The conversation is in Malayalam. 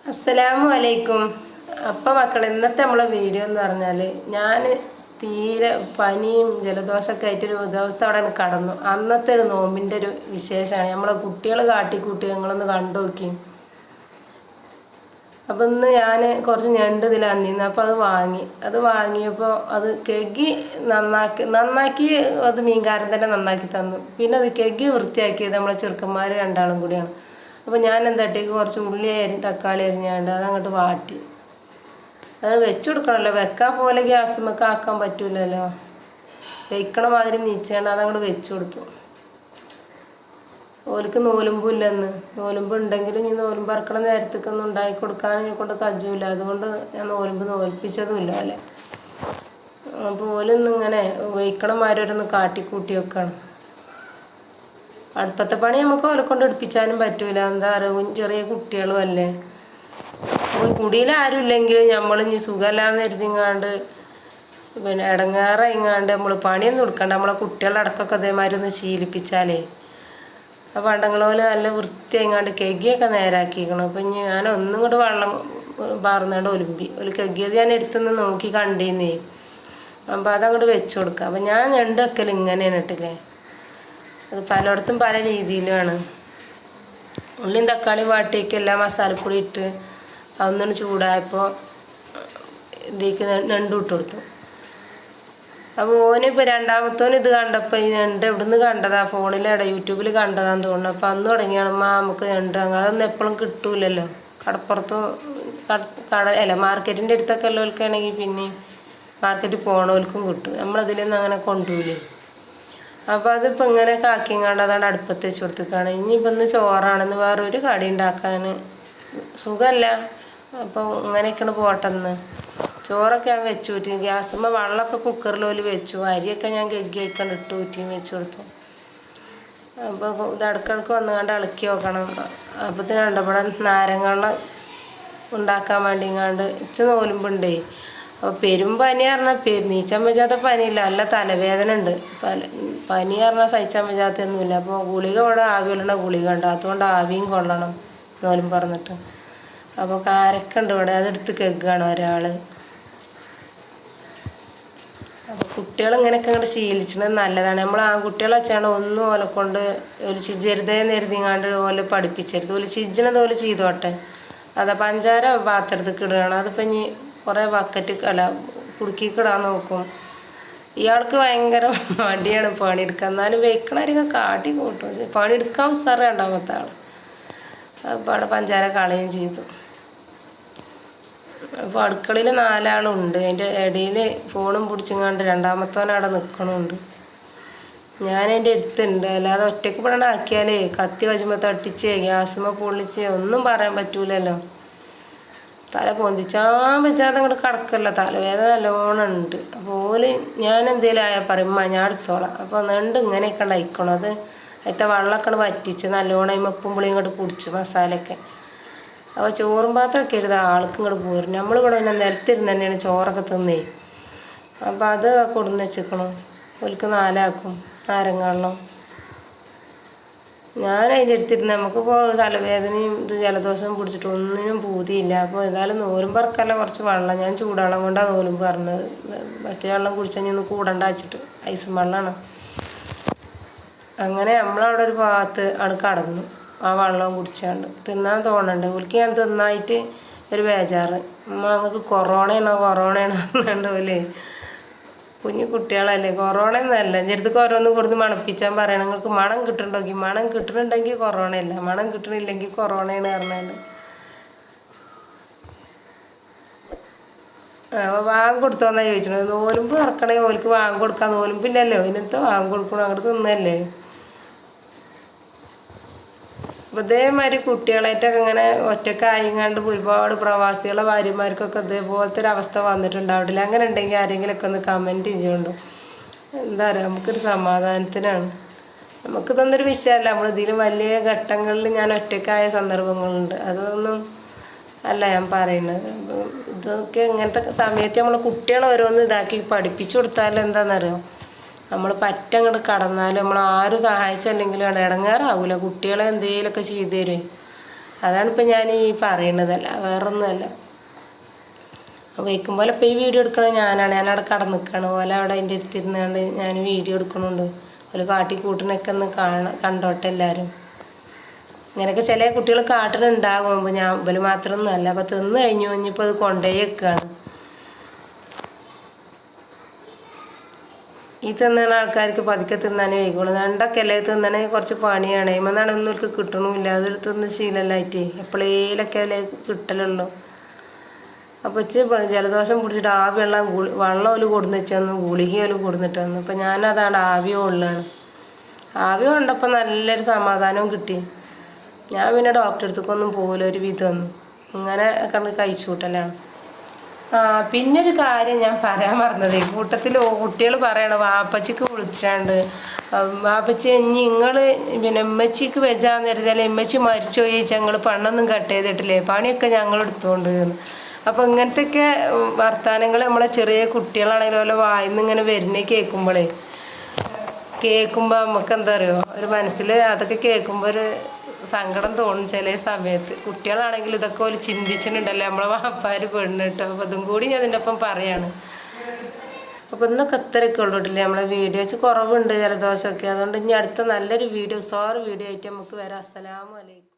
അസ്സലാമു അലൈക്കും. അപ്പം മക്കളെ, ഇന്നത്തെ നമ്മളെ വീഡിയോ എന്ന് പറഞ്ഞാൽ ഞാൻ തീരെ പനിയും ജലദോഷമൊക്കെ ആയിട്ടൊരു ദിവസം അവിടെ കടന്നു. അന്നത്തെ ഒരു നോമ്പിൻ്റെ ഒരു വിശേഷമാണ്. നമ്മളെ കുട്ടികൾ കാട്ടിക്കൂട്ടി ഞങ്ങളൊന്ന് കണ്ടു നോക്കി. അപ്പം ഇന്ന് ഞാൻ കുറച്ച് ഞണ്ട് ഇതിൽ അന്നിരുന്നു. അപ്പോൾ അത് വാങ്ങിയപ്പോൾ അത് കെഗി നന്നാക്കി അത് മീൻകാരൻ തന്നെ നന്നാക്കി തന്നു. പിന്നെ അത് കെഗി വൃത്തിയാക്കിയത് നമ്മളെ ചെറുക്കന്മാർ രണ്ടാളും കൂടിയാണ്. അപ്പോൾ ഞാൻ എന്താട്ടേക്ക് കുറച്ച് ഉള്ളി തക്കാളി അരിഞ്ഞാണ്ട് അതങ്ങോട്ട് വാട്ടി അത് വെച്ച് കൊടുക്കണമല്ലോ. വെക്കാൻ പോലെ ഗ്യാസുമൊക്കെ ആക്കാൻ പറ്റൂലല്ലോ. വെക്കണ മാതിരി നീച്ചാണ്ട് അതങ്ങോട്ട് വെച്ച് കൊടുത്തു. ഓലിക്ക് നോലുമ്പില്ലെന്ന്. നോലുമ്പ് ഉണ്ടെങ്കിലും ഇനി നോലുമ്പ് ഇറക്കണ നേരത്തേക്കൊന്നും ഉണ്ടാക്കി കൊടുക്കാൻ കൊണ്ട് കജ്ജൂല. അതുകൊണ്ട് ഞാൻ നോൽപ്പിച്ചതുമില്ല അല്ലേ. അപ്പോൾ ഓലൊന്നും ഇങ്ങനെ വെക്കണ മാതിരി ഓരോന്ന് കാട്ടിക്കൂട്ടി വെക്കാണ്. അടുപ്പത്തെ പണി നമുക്ക് ഓലെ കൊണ്ട് എടുപ്പിച്ചാലും പറ്റൂല. എന്താ പറയുക, ചെറിയ കുട്ടികളും അല്ലേ. അപ്പോൾ കുടിയിൽ ആരും ഇല്ലെങ്കിലും നമ്മൾ ഇനി സുഖമില്ലാന്ന് കരുതിങ്ങാണ്ട് പിന്നെ ഇടങ്ങേറായിങ്ങാണ്ട് നമ്മൾ പണിയൊന്നും എടുക്കണ്ട. നമ്മളെ കുട്ടികളടക്കമൊക്കെ അതേമാതിരി ഒന്ന് ശീലിപ്പിച്ചാലേ ആ പണ്ടങ്ങൾ പോലെ നല്ല വൃത്തിയായിങ്ങാണ്ട് കെഗിയൊക്കെ നേരാക്കിക്കണം. അപ്പം ഇനി ഞാൻ ഒന്നും കൂടെ വെള്ളം പാർന്നാണ്ട് ഒലുമ്പി കെഗിയത് ഞാൻ എടുത്തുനിന്ന് നോക്കി കണ്ടിരുന്നേ. അപ്പോൾ അതങ്ങോട്ട് വെച്ച് കൊടുക്കാം. അപ്പം ഞാൻ ഞണ്ട് വെക്കൽ ഇങ്ങനെയാണ് ഇട്ടില്ലേ. അത് പലയിടത്തും പല രീതിയിലുമാണ്. ഉള്ളിയും തക്കാളി വാട്ടിയൊക്കെ എല്ലാ മസാലപ്പൊടി ഇട്ട് അതൊന്നും ചൂടായപ്പോൾ ഇതിലേക്ക് ഞണ്ട് ഇട്ട് കൊടുത്തു. അപ്പോൾ ഓനിപ്പോൾ രണ്ടാമത്തോന് ഇത് കണ്ടപ്പോൾ ഈ ഞണ്ട് എവിടെ നിന്ന് കണ്ടതാ, ഫോണിലവിടെ യൂട്യൂബിൽ കണ്ടതാന്ന് തോന്നുന്നു. അപ്പോൾ അന്ന് തുടങ്ങിയാണ് നമുക്ക് ഞണ്ട് അതൊന്നും എപ്പോഴും കിട്ടൂലല്ലോ. കടപ്പുറത്തും മാർക്കറ്റിൻ്റെ അടുത്തൊക്കെ ഉള്ളവർക്കാണെങ്കിൽ പിന്നെയും മാർക്കറ്റിൽ പോകണവർക്കും കിട്ടും. നമ്മളതിലൊന്നും അങ്ങനെ കൊണ്ടുപോയില്ലേ. അപ്പോൾ അതിപ്പോൾ ഇങ്ങനെയൊക്കെ ആക്കിങ്ങാണ്ട് അതാണ് അടുപ്പത്ത് വെച്ച് കൊടുത്തിട്ടാണ്. ഇനിയിപ്പോൾ ഇന്ന് ചോറാണെന്ന് വേറൊരു കടി ഉണ്ടാക്കാൻ സുഖമല്ല. അപ്പോൾ ഇങ്ങനെയൊക്കെയാണ് പോട്ടെന്ന് ചോറൊക്കെ ഞാൻ വെച്ച് ഊറ്റി. ഗ്യാസുമ്പോൾ വെള്ളമൊക്കെ കുക്കറിൽ പോലും വെച്ചു. അരിയൊക്കെ ഞാൻ കെഗിയൊക്കെ ഇട്ട് ഊറ്റിയും വെച്ച് കൊടുത്തു. അപ്പോൾ ഇത് ഇടയ്ക്കിടയ്ക്ക് വന്നുകൊണ്ട് ഇളക്കി നോക്കണം. അപ്പത്തിന് കണ്ടപ്പോൾ നാരങ്ങവെള്ളം ഉണ്ടാക്കാൻ വേണ്ടിങ്ങാണ്ട് നോലുമ്പുണ്ടേ. അപ്പോൾ പനി പറഞ്ഞാൽ നീച്ചാൻ പറ്റാത്ത പനിയില്ല, നല്ല തലവേദന ഉണ്ട്. പനി പറഞ്ഞാൽ സഹിച്ചാൻ പറ്റാത്തൊന്നുമില്ല. അപ്പോൾ ഗുളിക ഇവിടെ ആവിയുള്ള ഗുളിക ഉണ്ട്. അതുകൊണ്ട് ആവിയും കൊള്ളണം നോലും പറഞ്ഞിട്ട്. അപ്പോൾ കാരക്കുണ്ട് ഇവിടെ, അതെടുത്ത് കെഗാണ് ഒരാൾ. അപ്പോൾ കുട്ടികൾ ഇങ്ങനെയൊക്കെ അങ്ങോട്ട് ശീലിച്ചത് നല്ലതാണ്. നമ്മൾ ആൺകുട്ടികളെ വെച്ചാണ് ഒന്നും ഓലെ കൊണ്ട് ഒരു ചിജരുതേന്ന് എഴുതിങ്ങാണ്ട് ഓലെ പഠിപ്പിച്ചരുത്. ഓല് ചിജ്ജണത് ഓല് ചെയ്തോട്ടെ. അതാ പഞ്ചാര പാത്രത്തേക്ക് ഇടുകയാണ്. അതിപ്പോൾ ഇനി കുറേ ബക്കറ്റ് കുടുക്കിക്കിടാൻ നോക്കും. ഇയാൾക്ക് ഭയങ്കര മടിയാണ് പണിയെടുക്കാൻ. എന്നാലും വെക്കണവരൊക്കെ കാട്ടി കൂട്ടും. പണിയെടുക്കാൻ ഉസാറ് രണ്ടാമത്തെ ആൾ. അപ്പോൾ അവിടെ പഞ്ചാര കളയുകയും ചെയ്തു. അപ്പോൾ അടുക്കളയിൽ 4 ആളുണ്ട്. അതിൻ്റെ ഇടയിൽ ഫോണും പിടിച്ചിങ്ങാണ്ട് രണ്ടാമത്തവനവിടെ നിൽക്കണുണ്ട്. ഞാനതിൻ്റെ അടുത്തുണ്ട്. അല്ലാതെ ഒറ്റയ്ക്ക് പെടാൻ ആക്കിയാലേ കത്തി വച്ചുമ്പോൾ തട്ടിച്ച് ഗ്യാസുമ്പോൾ പൊള്ളിച്ച് ഒന്നും പറയാൻ പറ്റൂലല്ലോ. തല പൊന്തിച്ചാൻ വെച്ചാൽ അങ്ങോട്ട് കിടക്കല്ല. തലവേദന നല്ലോണം ഉണ്ട്. അപ്പോൾ ഞാൻ എന്തെങ്കിലും ആയാൽ പറയും ഞാൻ എടുത്തോളാം. അപ്പോൾ നീണ്ട് ഇങ്ങനെയൊക്കെ ഉണ്ടായിക്കണം. അത് അതിൻ്റെ വെള്ളമൊക്കെ വറ്റിച്ച് നല്ലോണം ഉപ്പും പുളിയും ഇങ്ങോട്ട് പിടിച്ചു മസാലയൊക്കെ. അപ്പോൾ ചോറും പാത്രമൊക്കെ ഇരുത് ആൾക്ക് ഇങ്ങോട്ട് പോരും. നമ്മളിവിടെ തന്നെ നിലത്തിരുന്ന് തന്നെയാണ് ചോറൊക്കെ തിന്നേ. അപ്പോൾ അത് കൊടുന്ന് വെച്ചിക്കണം. ഓൽക്ക് 4 ആക്കും നാരങ്ങ വെള്ളം. ഞാൻ അതിൻ്റെ അടുത്തിരുന്ന് നമുക്കിപ്പോൾ തലവേദനയും ഇത് ജലദോഷം പിടിച്ചിട്ട് ഒന്നിനും പൂതിയില്ല. അപ്പോൾ ഏതായാലും നോലും പറക്കല്ല കുറച്ച് വെള്ളം ഞാൻ ചൂടുവെള്ളം കൊണ്ടാണ് നോലും പറഞ്ഞത്. മറ്റേ വെള്ളം കുടിച്ചാൽ ഒന്ന് കൂടണ്ട വെച്ചിട്ട് ഐസും വെള്ളമാണ്. അങ്ങനെ നമ്മളവിടെ ഒരു ഭാഗത്ത് ആണ് കടന്നു. ആ വെള്ളം കുടിച്ചാണ്ട് തിന്നാൻ തോന്നണ്ട്. ഓൽക്ക് ഞാൻ തിന്നായിട്ട് ഒരു ബേജാറ്. ഞങ്ങൾക്ക് കൊറോണയാണോ പറഞ്ഞുകൊണ്ട് പോലെ കുഞ്ഞു കുട്ടികളല്ലേ. കൊറോണ ഒന്നല്ല. എൻ്റെ അടുത്ത് ഓരോന്ന് കൊടുത്ത് മണപ്പിച്ചാൻ പറയണം. നിങ്ങൾക്ക് മണം കിട്ടുന്നുണ്ടെങ്കിൽ മണം കിട്ടുന്നുണ്ടെങ്കിൽ കൊറോണയല്ല, മണം കിട്ടണില്ലെങ്കിൽ കൊറോണയാണ് പറഞ്ഞാണ്ട്. അപ്പോൾ വാങ്ങ് കൊടുത്തോന്നാണ് ചോദിച്ചത്. നോലുമ്പ് ഇറക്കണേ ഓൽക്ക് വാങ്ങ് കൊടുക്കാൻ നോലുമ്പില്ലല്ലോ. ഇതിനകത്ത് വാങ്ങ് കൊടുക്കണം, അങ്ങോട്ട് തിന്നല്ലേ. അപ്പോൾ ഇതേമാതിരി കുട്ടികളായിട്ടൊക്കെ ഇങ്ങനെ ഒറ്റക്കായിങ്ങാണ്ട് ഒരുപാട് പ്രവാസികളെ ഭാര്യമാർക്കൊക്കെ ഇതേപോലത്തെ ഒരു അവസ്ഥ വന്നിട്ടുണ്ടാവില്ല. അങ്ങനെ ഉണ്ടെങ്കിൽ ആരെങ്കിലുമൊക്കെ ഒന്ന് കമൻറ്റ് ചെയ്യുന്നുണ്ടോ. എന്താ പറയുക, നമുക്കൊരു സമാധാനത്തിനാണ്. നമുക്ക് തന്നൊരു വിഷയമല്ല. നമ്മളിതിലും വലിയ ഘട്ടങ്ങളിൽ ഞാൻ ഒറ്റക്കായ സന്ദർഭങ്ങളുണ്ട്. അതൊന്നും അല്ല ഞാൻ പറയുന്നത്. ഇതൊക്കെ ഇങ്ങനത്തെ സമയത്ത് നമ്മൾ കുട്ടികളെ ഓരോന്ന് ഇതാക്കി പഠിപ്പിച്ചു കൊടുത്താൽ എന്താണെന്നറിയോ, നമ്മൾ പറ്റങ്ങോട്ട് കടന്നാലും നമ്മൾ ആരും സഹായിച്ചല്ലെങ്കിലും ഇടങ്ങേറാവില്ല. കുട്ടികളെ എന്തെങ്കിലുമൊക്കെ ചെയ്തു തരുമേ. അതാണിപ്പോൾ ഞാൻ ഈ പറയണതല്ല, വേറൊന്നുമല്ല. വയ്ക്കും പോലെ ഇപ്പോൾ ഈ വീഡിയോ എടുക്കണത് ഞാനാണ്. ഞാനവിടെ കടന്ന് നിൽക്കുകയാണ്. ഓല അവിടെ അതിൻ്റെ അടുത്തിരുന്നുകൊണ്ട് ഞാൻ വീഡിയോ എടുക്കണുണ്ട്. ഒരു കാട്ടിക്കൂട്ടിനൊക്കെ ഒന്ന് കണ്ടോട്ടെ എല്ലാവരും. ഇങ്ങനെയൊക്കെ ചില കുട്ടികൾ കാട്ടിനുണ്ടാകുമ്പോൾ ഞാൻ ഇവർ മാത്രമൊന്നും അല്ല. അപ്പോൾ തിന്ന് കഴിഞ്ഞു ഇനിയിപ്പോൾ അത് കൊണ്ടുപോയി വെക്കുകയാണ്. ഈ തിന്നുന്ന ആൾക്കാർക്ക് പതുക്കെ തിന്നാനേ വൈകുള്ളൂ. രണ്ടൊക്കെ അല്ലേ തിന്നണേ കുറച്ച് പണിയാണ്. ഇമെന്നാണ് ഒന്നും അവർക്ക് കിട്ടണമില്ല. അതൊരു തിന്ന് ശീലമല്ലായിട്ട് എപ്പോഴേലൊക്കെ അല്ലേ കിട്ടലുള്ളൂ. അപ്പോൾ ജലദോഷം പിടിച്ചിട്ട് വെള്ളം ഒരു കൊടുന്ന് വെച്ചു, ഗുളിക ഒരു കൊടുന്നിട്ട് വന്നു. അപ്പോൾ ഞാനതാണ് ആവി കൊള്ളാണ്. ആവി കൊണ്ടപ്പോൾ നല്ലൊരു സമാധാനവും കിട്ടി. ഞാൻ പിന്നെ ഡോക്ടറെ അടുത്തേക്കൊന്നും പോകില്ല, ഒരു വിധമൊന്നും. ഇങ്ങനെ കണ്ട് കഴിച്ചു കൂട്ടലാണ്. പിന്നൊരു കാര്യം ഞാൻ പറയാൻ മറന്നത്, കൂട്ടത്തിൽ കുട്ടികൾ പറയണം വാപ്പച്ചിക്ക് വിളിച്ചാണ്ട്, വാപ്പച്ചി ഇനി നിങ്ങൾ പിന്നെ ഉമ്മച്ചിക്ക് വെച്ചാന്ന് കരുതിയാൽ ഉമ്മച്ചി മരിച്ചു പോയി ചോദിച്ചാൽ ഞങ്ങൾ പണ്ണൊന്നും കട്ട് ചെയ്തിട്ടില്ലേ, പണിയൊക്കെ ഞങ്ങൾ എടുത്തുകൊണ്ട്. അപ്പോൾ ഇങ്ങനത്തെയൊക്കെ വർത്തമാനങ്ങൾ നമ്മളെ ചെറിയ കുട്ടികളാണെങ്കിലും ഓരോ വായിന്ന് ഇങ്ങനെ വരുന്നേ കേൾക്കുമ്പോൾ നമുക്ക് എന്താ പറയുക, ഒരു മനസ്സിൽ അതൊക്കെ കേൾക്കുമ്പോൾ ഒരു സങ്കടം തോന്നും ചില സമയത്ത്. കുട്ടികളാണെങ്കിൽ ഇതൊക്കെ ഒരു ചിന്തിച്ചിട്ടുണ്ടല്ലോ നമ്മളെ വാപ്പാർ പെണ്ണിട്ടോ. അപ്പോൾ അതും കൂടി ഞാൻ അതിൻ്റെ ഒപ്പം പറയാണ്. അപ്പോൾ ഇന്നൊക്കെ ഇത്രയൊക്കെ ഉള്ളൂട്ടില്ലേ നമ്മളെ വീഡിയോ വെച്ച് കുറവുണ്ട് ജലദോഷമൊക്കെ. അതുകൊണ്ട് ഇനി അടുത്ത നല്ലൊരു വീഡിയോ വീഡിയോ ആയിട്ട് നമുക്ക് വരാം. അസ്സലാമു അലൈക്കും.